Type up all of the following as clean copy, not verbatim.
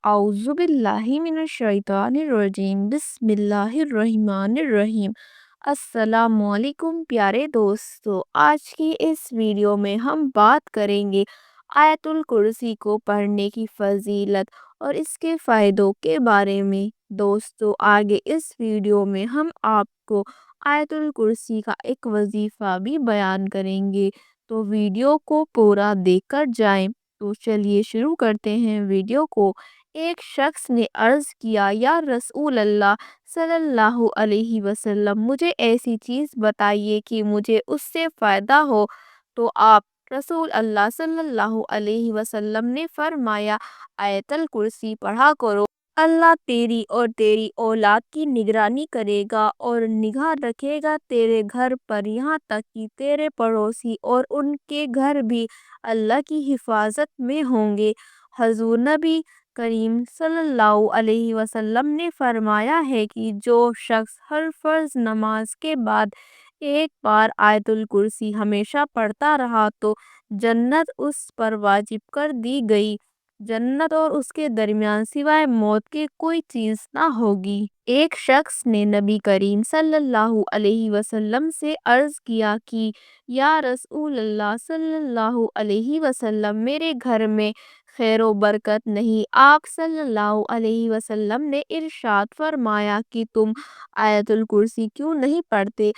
औज़ुबिल्लाहिमिनश्शैतानिर्रजीम बिस्मिल्लाहिर्रहमानिर्रहीम। अस्सलामुअलैकुम प्यारे दोस्तों, आज की इस वीडियो में हम बात करेंगे आयतुल कुर्सी को पढ़ने की फजीलत और इसके फ़ायदों के बारे में। दोस्तों, आगे इस वीडियो में हम आपको आयतुल कुर्सी का एक वजीफ़ा भी बयान करेंगे, तो वीडियो को पूरा देखकर जाएं। तो चलिए शुरू करते हैं वीडियो को। एक शख्स ने अर्ज किया, या रसूल अल्लाह सल्लल्लाहु अलैहि वसल्लम, मुझे ऐसी चीज़ बताइए कि मुझे उससे फ़ायदा हो। तो आप रसूल अल्लाह सल्लल्लाहु अलैहि वसल्लम ने फरमाया, आयतल कुर्सी पढ़ा करो। अल्लाह तेरी और तेरी औलाद की निगरानी करेगा और निगाह रखेगा तेरे घर पर, यहाँ तक कि तेरे पड़ोसी और उनके घर भी अल्लाह की हिफाजत में होंगे। हजूर नबी करीम सल्लल्लाहु अलैहि वसल्लम ने फरमाया है कि जो शख्स हर फर्ज नमाज के बाद एक बार आयतुल कुर्सी हमेशा पढ़ता रहा तो जन्नत उस पर वाजिब कर दी गई। जन्नत और उसके दरमियान सिवाय मौत के कोई चीज़ ना होगी। एक शख्स ने नबी करीम सल्लल्लाहु अलैहि वसल्लम से अर्ज़ किया कि या रसूल अल्लाह सल्लल्लाहु अलैहि वसल्लम, मेरे घर में खैर व बरकत नहीं। आप सल्लल्लाहु अलैहि वसल्लम ने इरशाद फरमाया कि तुम आयतुल कुर्सी क्यों नहीं पढ़ते।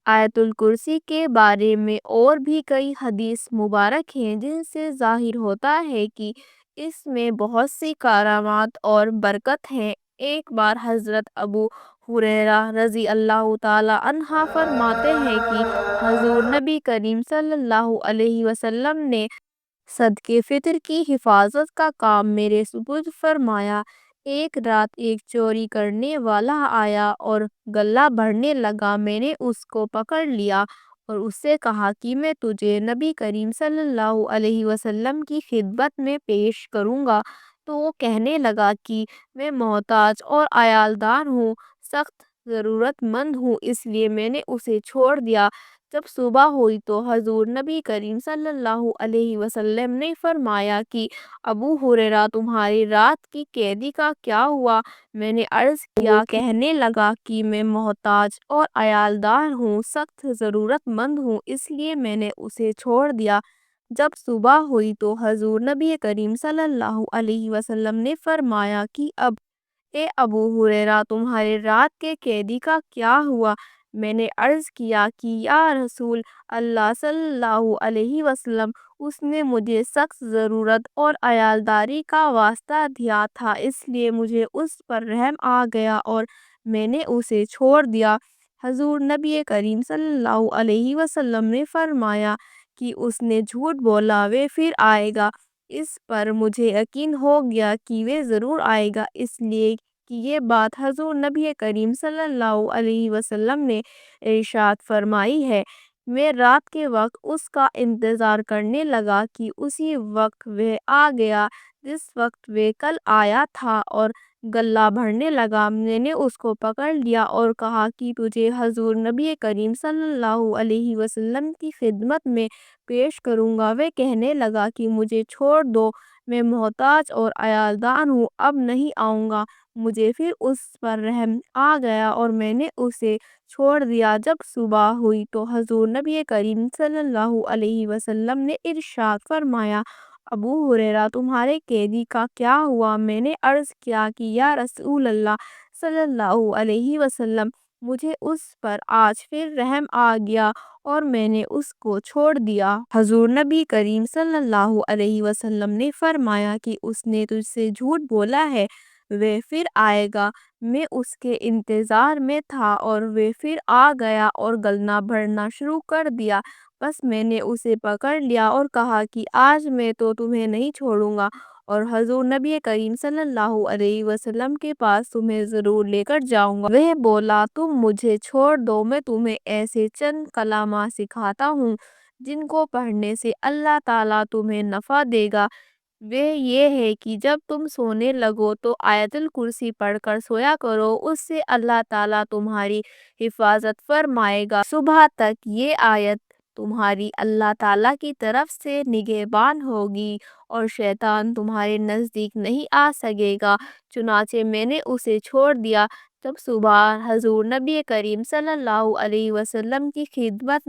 आयतुल कुर्सी के बारे में और भी कई हदीस मुबारक हैं, जिनसे ज़ाहिर होता है कि इसमें बहुत सी करामात और बरकत हैं। एक बार हज़रत अबू हुरैरा रज़ी अल्लाह ताला अन्हा फरमाते हैं कि हजूर नबी करीम सल्लल्लाहु अलैहि वसल्लम ने सदके फितर की हिफाजत का काम मेरे सुपुर्द फरमाया। एक रात एक चोरी करने वाला आया और गल्ला भरने लगा। मैंने उसको पकड़ लिया और उससे कहा कि मैं तुझे नबी करीम सल्लल्लाहु अलैहि वसल्लम की खिदमत में पेश करूँगा। तो वो कहने लगा कि मैं मोहताज और अयालदार हूँ, सख्त ज़रूरतमंद हूँ, इसलिए मैंने उसे छोड़ दिया। जब सुबह हुई तो हजूर नबी करीम सल्लल्लाहु अलैहि वसल्लम ने फरमाया कि अबू हुरैरा, तुम्हारी रात की कैदी का क्या हुआ। मैंने अर्ज़ किया, कहने लगा कि मैं मोहताज और अयालदार हूँ, सख्त ज़रूरतमंद हूँ, इसलिए मैंने उसे छोड़ दिया। जब सुबह हुई तो हजूर नबी करीम सल्लल्लाहु अलैहि वसल्लम ने फरमाया कि अब ए अबू हुरैरा, तुम्हारे रात के कैदी का क्या हुआ। मैंने अर्ज़ किया कि या रसूल अल्लाह सल्लल्लाहु अलैहि वसल्लम, उसने मुझे सख्त ज़रूरत और अयालदारी का वास्ता दिया था, इसलिए मुझे उस पर रहम आ गया और मैंने उसे छोड़ दिया। हजूर नबी करीम सल्लल्लाहु अलैहि वसल्लम ने फरमाया कि उसने झूठ बोला, वे फिर आएगा। इस पर मुझे यकीन हो गया कि वे ज़रूर आएगा, इसलिए कि ये बात हजूर नबी करीम सल्लल्लाहु अलैहि वसल्लम ने इरशाद फरमाई है। मैं रात के वक्त उसका इंतज़ार करने लगा कि उसी वक्त वह आ गया जिस वक्त वे कल आया था और गल्ला भरने लगा। मैंने उसको पकड़ लिया और कहा कि तुझे हजूर नबी करीम सल्लल्लाहु अलैहि वसल्लम की खिदमत में पेश करूँगा। वह कहने लगा कि मुझे छोड़ दो, मैं मोहताज और अयालदार हूँ, अब नहीं आऊँगा। मुझे फिर उस पर रहम आ गया और मैंने उसे छोड़ दिया। जब सुबह हुई तो हजूर नबी करीम सल्लल्लाहु अलैहि वसल्लम ने इरशाद फरमाया, अबू हुरैरा, तुम्हारे कैदी का क्या हुआ। मैंने अर्ज़ किया कि या रसूल अल्लाह सल्लल्लाहु अलैहि वसल्लम, मुझे उस पर आज फिर रहम आ गया और मैंने उसको छोड़ दिया। हजूर नबी करीम सल्लल्लाहु अलैहि वसल्लम ने फरमाया कि उसने तुझसे झूठ बोला है, वे फिर आएगा। मैं उसके इंतज़ार में था और वे फिर आ गया और गलना भरना शुरू कर दिया। बस मैंने उसे पकड़ लिया और कहा कि आज मैं तो तुम्हें नहीं छोड़ूंगा और हजूर नबी करीम सल्लल्लाहु अलैहि वसल्लम के पास तुम्हें ज़रूर लेकर जाऊंगा। वह बोला, तुम मुझे छोड़ दो, मैं तुम्हें ऐसे चंद कलामा सिखाता हूँ जिनको पढ़ने से अल्लाह ताला तुम्हें नफ़ा देगा। वे ये है कि जब तुम सोने लगो तो आयतुल कुर्सी पढ़कर सोया करो, उससे अल्लाह ताला तुम्हारी हिफाजत फरमाएगा सुबह तक। ये आयत تمہاری اللہ تعالیٰ کی طرف سے نگہبان ہوگی اور شیطان تمہارے نزدیک نہیں آ سکے گا۔ چنانچہ میں نے اسے چھوڑ دیا۔ جب صبح حضور نبی کریم صلی اللہ علیہ وسلم کی خدمت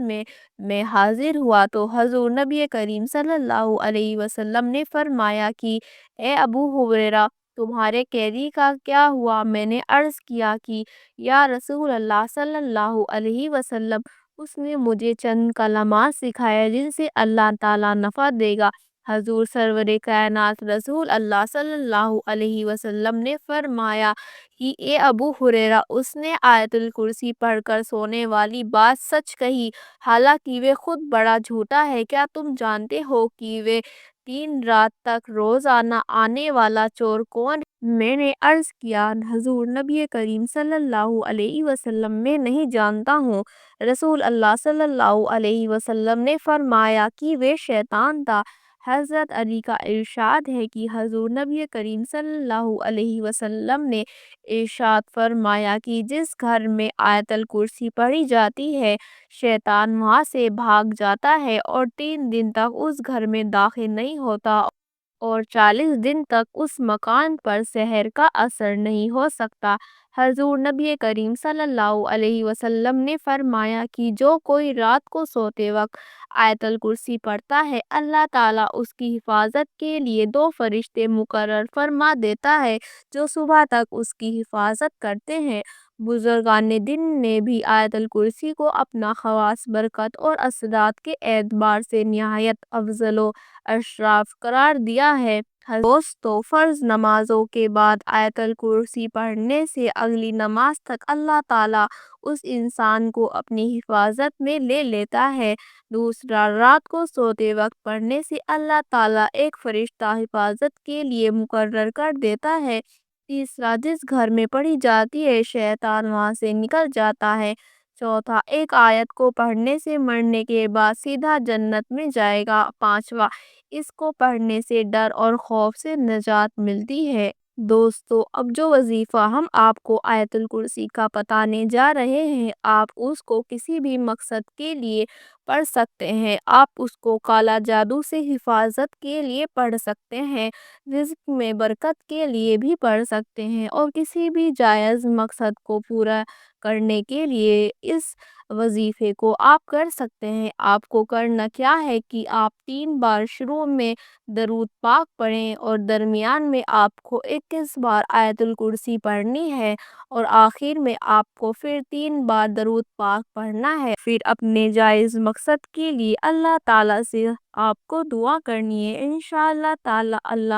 میں حاضر ہوا تو حضور نبی کریم صلی اللہ علیہ وسلم نے فرمایا کہ اے ابو ہریرہ، تمہارے قیدی کا کیا ہوا؟ میں نے عرض کیا کہ یا رسول اللہ صلی اللہ علیہ وسلم، اس نے مجھے چند کلمات سکھائے جن سے اللہ تعالیٰ نفع دے گا۔ حضور سرور کائنات رسول اللہ صلی اللہ علیہ وسلم نے فرمایا کہ اے ابو ہریرہ، اس نے آیت الکرسی پڑھ کر سونے والی بات سچ کہی، حالانکہ وہ خود بڑا جھوٹا ہے۔ کیا تم جانتے ہو کہ وہ 3 رات تک روزانہ آنے والا چور کون ہے؟ میں نے عرض کیا حضور نبی کریم صلی اللہ علیہ وسلم، میں نہیں جانتا ہوں۔ رسول اللہ صلی اللہ علیہ وسلم نے فرمایا کہ وہ شیطان تھا۔ حضرت علی کا ارشاد ہے کہ حضور نبی کریم صلی اللہ علیہ وسلم نے ارشاد فرمایا کہ جس گھر میں آیت الکرسی پڑھی جاتی ہے، شیطان وہاں سے بھاگ جاتا ہے اور 3 دن تک اس گھر میں داخل نہیں ہوتا اور 40 دن تک اس مکان پر سحر کا اثر نہیں ہو سکتا۔ حضور نبی کریم صلی اللہ علیہ وسلم نے فرمایا کہ جو کوئی رات کو سوتے وقت آیت الکرسی پڑھتا ہے، اللہ تعالیٰ اس کی حفاظت کے لیے 2 فرشتے مقرر فرما دیتا ہے جو صبح تک اس کی حفاظت کرتے ہیں۔ بزرگان دین نے بھی آیت الکرسی کو اپنا خاص برکت اور اثرات کے اعتبار سے نہایت افضل و اشرف قرار دیا ہے۔ دوستو، فرض نمازوں کے بعد آیت الکرسی پڑھنے سے اگلی نماز تک اللہ تعالیٰ اس انسان کو اپنی حفاظت میں لے لیتا ہے۔ دوسرا، رات کو سوتے وقت پڑھنے سے اللہ تعالیٰ ایک فرشتہ حفاظت کے لیے مقرر کر دیتا ہے۔ تیسرا، جس گھر میں پڑھی جاتی ہے، شیطان وہاں سے نکل جاتا ہے۔ چوتھا، ایک آیت کو پڑھنے سے مرنے کے بعد سیدھا جنت میں جائے گا۔ پانچواں، اس کو پڑھنے سے ڈر اور خوف سے نجات ملتی ہے۔ دوستو، اب جو وظیفہ ہم آپ کو آیت الکرسی کا بتانے جا رہے ہیں، آپ اس کو کسی بھی مقصد کے لیے پڑھ سکتے ہیں۔ آپ اس کو کالا جادو سے حفاظت کے لیے پڑھ سکتے ہیں، رزق میں برکت کے لیے بھی پڑھ سکتے ہیں، اور کسی بھی جائز مقصد کو پورا کرنے کے لیے اس وظیفے کو آپ کر سکتے ہیں۔ آپ کو کرنا کیا ہے کہ آپ 3 بار شروع میں درود پاک پڑھیں اور درمیان میں آپ کو 21 بار آیت الکرسی پڑھنی ہے، اور آخر میں آپ کو پھر 3 بار درود پاک پڑھنا ہے۔ پھر اپنے جائز مقصد کے لیے اللہ تعالیٰ سے آپ کو دعا کرنی ہے۔ انشاءاللہ تعالیٰ اللہ